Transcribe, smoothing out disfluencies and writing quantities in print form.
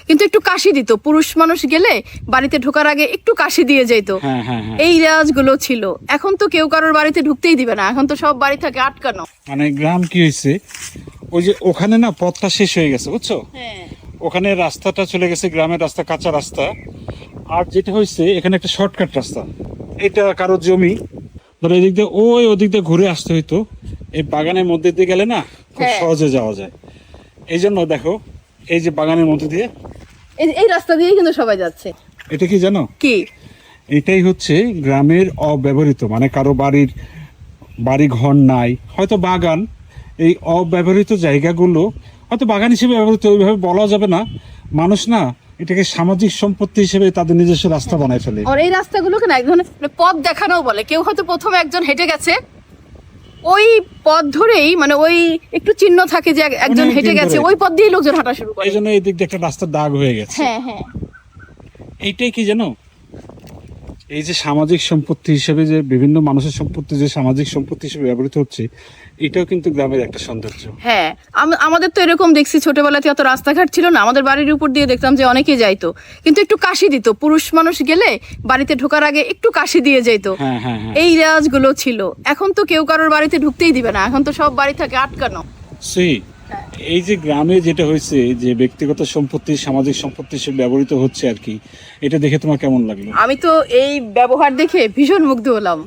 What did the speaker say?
কিন্তু একটু কাশি দিত, পুরুষ মানুষ গেলে বাড়িতে ঢোকার আগে একটু কাশি দিয়ে যেত। এই রেওয়াজগুলো ছিল। এখন তো কেউ কারোর বাড়িতে ঢুকতেই দিবে না, এখন তো সব বাড়ি থাকে আটকানো। মানে গ্রাম কি হয়েছে, ওই যে ওখানে না পথটা শেষ হয়ে গেছে, বুঝছো? ওখানে রাস্তাটা চলে গেছে, গ্রামের রাস্তা, কাঁচা রাস্তা। আর যেটা হয়েছে এখানে একটা শর্টকাট রাস্তা, এটা কারো জমি, ধরো এদিক দিয়ে ওদিক দিয়ে ঘুরে আসতে হইতো, এই বাগানের মধ্যে দিয়ে গেলে না খুব সহজে যাওয়া যায়। এই জন্য দেখো এই যে বাগানের মধ্যে দিয়ে এই রাস্তা দিয়েই কিন্তু সবাই যাচ্ছে। এটা কি জানো কি? এটাই হচ্ছে গ্রামের অব্যবহৃত, মানে কারো বাড়ি ঘর নাই, হয়তো বাগান, এই অব্যবহৃত জায়গাগুলো হয়তো বাগান হিসেবে ব্যবহৃত, ওইভাবে বলা যাবে না। মানুষ না এটাকে সামাজিক সম্পত্তি হিসেবে তাদের নিজস্ব রাস্তা বানায় ফেলে। আর এই রাস্তাগুলোকে না এক ধরনের পথ দেখানো বলে। কেউ হয়তো প্রথমে একজন হেঁটে গেছে, ওই পথ ধরেই, মানে ওই একটু চিহ্ন থাকে যে একজন হেঁটে গেছে, ওই পথ দিয়ে লোকজন হাঁটা শুরু করে। এই জন্য এই দিক দিয়ে একটা রাস্তার দাগ হয়ে গেছে। হ্যাঁ হ্যাঁ। এইটাই কি জানো, এই যে সামাজিক সম্পত্তি হিসেবে, যে বিভিন্ন মানুষের সম্পত্তি যে সামাজিক সম্পত্তি হিসেবে ব্যবহৃত হচ্ছে, এটাও কিন্তু গ্রামের একটা সৌন্দর্য। হ্যাঁ, আমাদের তো এরকম দেখছি, ছোটবেলাতে অত রাস্তাঘাট ছিল না, আমাদের বাড়ির উপর দিয়ে দেখতাম যে অনেকেই যাইতো, কিন্তু একটু কাশি দিত, পুরুষ মানুষ গেলে বাড়িতে ঢোকার আগে একটু কাশি দিয়ে যেত। এই রেওয়াজগুলো ছিল। এখন তো কেউ কারোর বাড়িতে ঢুকতেই দিবে না, এখন তো সব বাড়ি থাকে আটকানো। এই যে গ্রামে যেটা হয়েছে, যে ব্যক্তিগত সম্পত্তি সামাজিক সম্পত্তি হিসেবে ব্যবহৃত হচ্ছে আর কি, এটা দেখে তোমার কেমন লাগলো? আমি তো এই ব্যবহার দেখে ভীষণ মুগ্ধ হলাম।